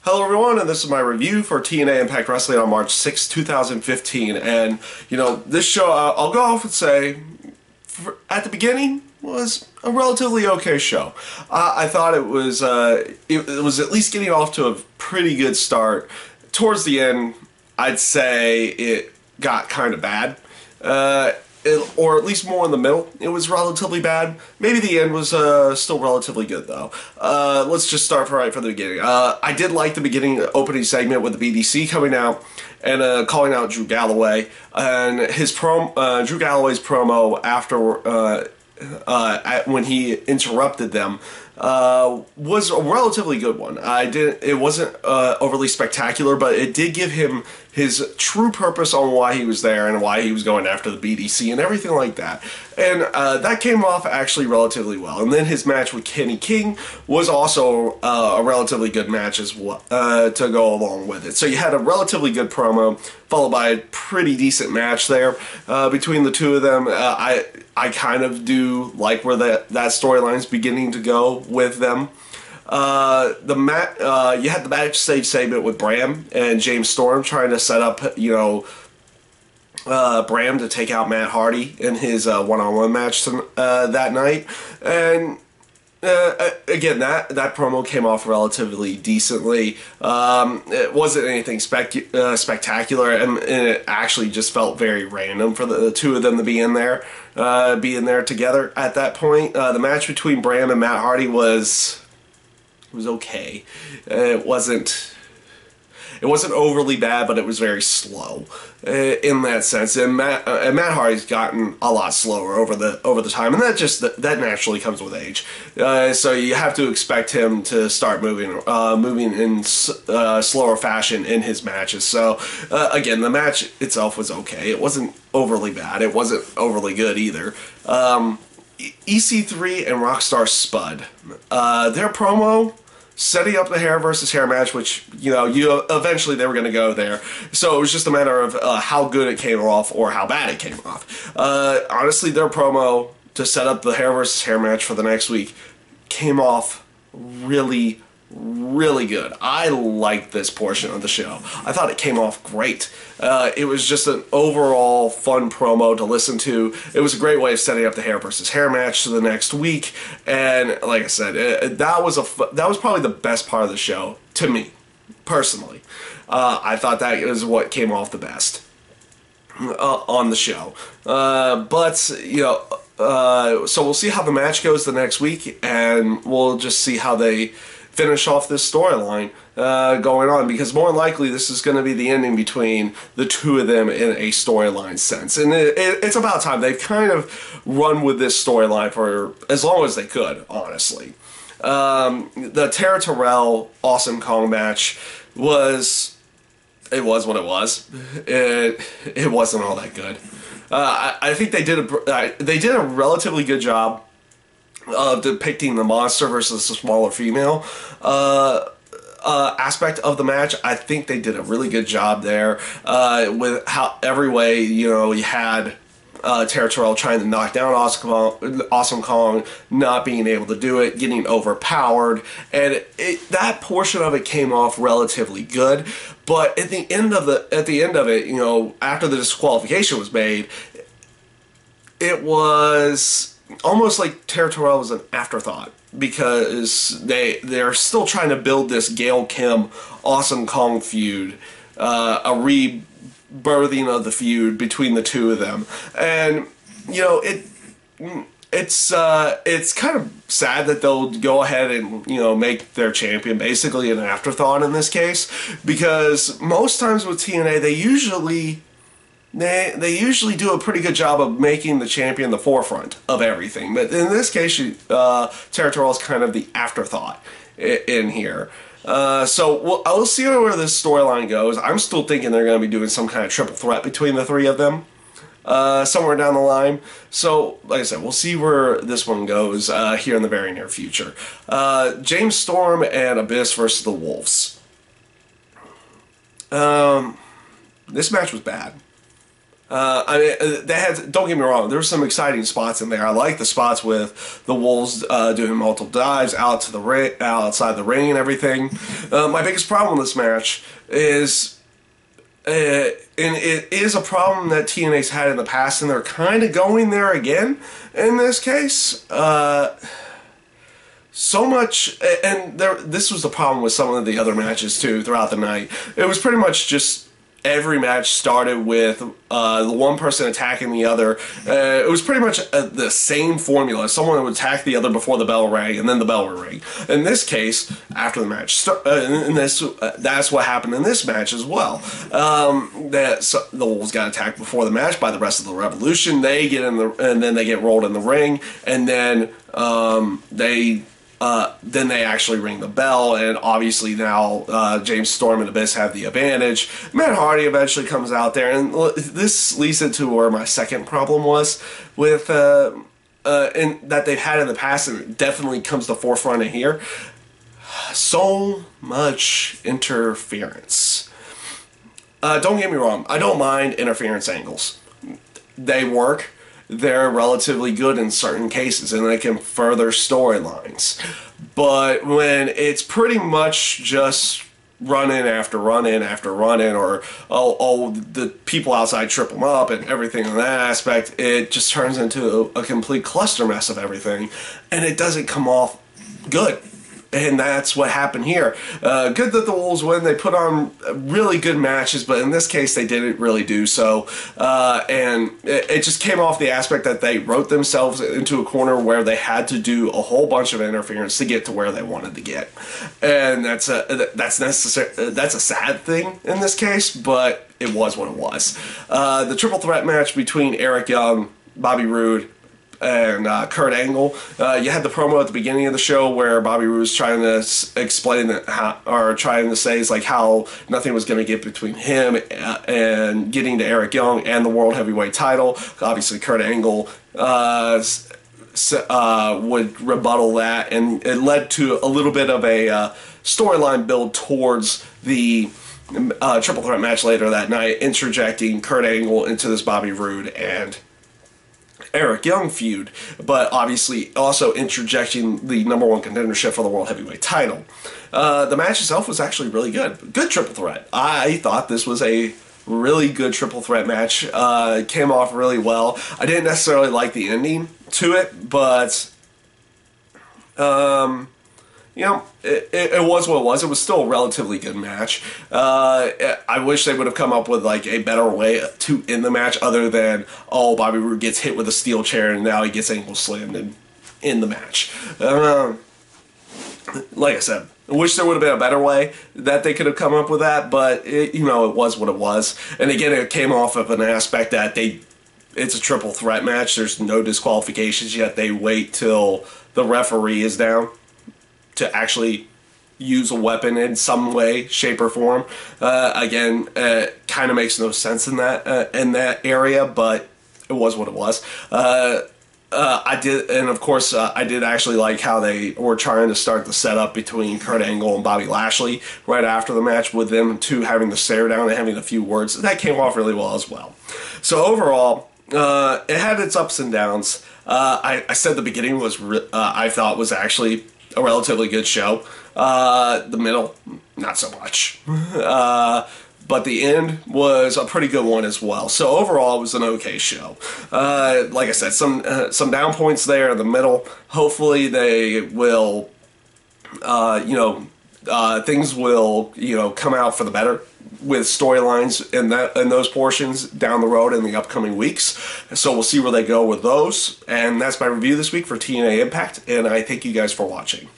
Hello everyone, and this is my review for TNA Impact Wrestling on March 6, 2015. And, this show, I'll go off and say, at the beginning, was a relatively okay show. I thought it was at least getting off to a pretty good start. Towards the end, I'd say it got kind of bad. Or at least more in the middle, it was relatively bad. Maybe the end was still relatively good, though. Let's just start right from the beginning. I did like the beginning opening segment with the BDC coming out and calling out Drew Galloway. And his Drew Galloway's promo after when he interrupted them was a relatively good one. It wasn't overly spectacular, but it did give him his true purpose on why he was there and why he was going after the BDC and everything like that. And that came off actually relatively well. And then his match with Kenny King was also a relatively good match as well, to go along with it. So you had a relatively good promo followed by a pretty decent match there between the two of them. I kind of do like where that storyline's beginning to go with them. You had the backstage segment with Bram and James Storm trying to set up, Bram to take out Matt Hardy in his one-on-one match that night. And again, that promo came off relatively decently. It wasn't anything spectacular, and it actually just felt very random for the two of them to be in there together at that point. The match between Bram and Matt Hardy was okay. It wasn't overly bad, but it was very slow in that sense. And Matt Hardy's gotten a lot slower over the time, and that naturally comes with age. So you have to expect him to start moving in slower fashion in his matches. So again, the match itself was okay. It wasn't overly bad. It wasn't overly good either. EC3 and Rockstar Spud, their promo setting up the hair versus hair match, which eventually they were going to go there. So it was just a matter of how good it came off or how bad it came off. Honestly, their promo to set up the hair versus hair match for the next week came off really good. I liked this portion of the show. I thought it came off great. It was just an overall fun promo to listen to. It was a great way of setting up the hair versus hair match to the next week. And like I said, that was probably the best part of the show to me personally. I thought that was what came off the best on the show. So we'll see how the match goes the next week, and we'll just see how they finish off this storyline going on, because more than likely this is going to be the ending between the two of them in a storyline sense. And it's about time. They've kind of run with this storyline for as long as they could, honestly. The Tara Terrell Awesome Kong match was what it was. It wasn't all that good. I think they did a relatively good job of depicting the monster versus the smaller female aspect of the match. I think they did a really good job there with how every way, you had Tara Terrell trying to knock down Awesome Kong, not being able to do it, getting overpowered, and that portion of it came off relatively good. But at the end of it, after the disqualification was made, it was almost like Tara Terrell was an afterthought, because they're still trying to build this Gail Kim Awesome Kong feud, a rebirthing of the feud between the two of them. And it's kind of sad that they'll go ahead and make their champion basically an afterthought in this case, because most times with TNA they usually do a pretty good job of making the champion the forefront of everything. But in this case, Tara Terrell is kind of the afterthought in here. So we'll see where this storyline goes. I'm still thinking they're going to be doing some kind of triple threat between the three of them somewhere down the line. So, like I said, we'll see where this one goes here in the very near future. James Storm and Abyss versus the Wolves. This match was bad. I mean, they had. Don't get me wrong. There were some exciting spots in there. I like the spots with the Wolves doing multiple dives out to the ring, outside the ring, and everything. My biggest problem with this match is, and it is a problem that TNA's had in the past, and they're kind of going there again in this case. So much, and this was the problem with some of the other matches too throughout the night. It was pretty much just. Every match started with the one person attacking the other. It was pretty much the same formula. Someone would attack the other before the bell rang, and then the bell would ring. In this case, after the match, that's what happened in this match as well. The Wolves got attacked before the match by the rest of the Revolution. They get in and then they get rolled in the ring, and then then they actually ring the bell, and obviously now James Storm and Abyss have the advantage. Matt Hardy eventually comes out there, and this leads into where my second problem was with and that they've had in the past, and it definitely comes to the forefront in here. So much interference. Don't get me wrong, I don't mind interference angles. They work. They're relatively good in certain cases, and they can further storylines. But when it's pretty much just run in after run in after run in, or the people outside trip them up and everything on that aspect, it just turns into a complete cluster mess of everything, and it doesn't come off good. And that's what happened here. Good that the Wolves win. They put on really good matches, but in this case, they didn't really do so. And it just came off the aspect that they wrote themselves into a corner where they had to do a whole bunch of interference to get to where they wanted to get. And that's necessary. That's a sad thing in this case, but it was what it was. The triple threat match between Eric Young, Bobby Roode, and Kurt Angle. You had the promo at the beginning of the show where Bobby Roode was trying to explain trying to say like how nothing was going to get between him and getting to Eric Young and the World Heavyweight title. Obviously, Kurt Angle would rebuttal that, and it led to a little bit of a storyline build towards the triple threat match later that night, interjecting Kurt Angle into this Bobby Roode and Eric Young feud, but obviously also interjecting the #1 contendership for the World Heavyweight title. The match itself was actually really good. Good triple threat. I thought this was a really good triple threat match. It came off really well. I didn't necessarily like the ending to it, but you know, it was what it was. It was still a relatively good match. I wish they would have come up with like a better way to end the match other than, oh, Bobby Roode gets hit with a steel chair and now he gets ankle slammed in the match. Like I said, I wish there would have been a better way that they could have come up with that, but it was what it was. And again, it came off of an aspect that it's a triple threat match. There's no disqualifications yet. They wait till the referee is down to actually use a weapon in some way, shape, or form. Again, kind of makes no sense in that area, but it was what it was. I did actually like how they were trying to start the setup between Kurt Angle and Bobby Lashley right after the match, with them two having the stare down and having a few words. That came off really well as well. So overall, it had its ups and downs. I said the beginning was I thought was actually a relatively good show. The middle, not so much. But the end was a pretty good one as well. So overall, it was an okay show. Like I said, some down points there in the middle. Hopefully they will, things will, come out for the better with storylines in those portions down the road in the upcoming weeks. So we'll see where they go with those. And that's my review this week for TNA Impact, and I thank you guys for watching.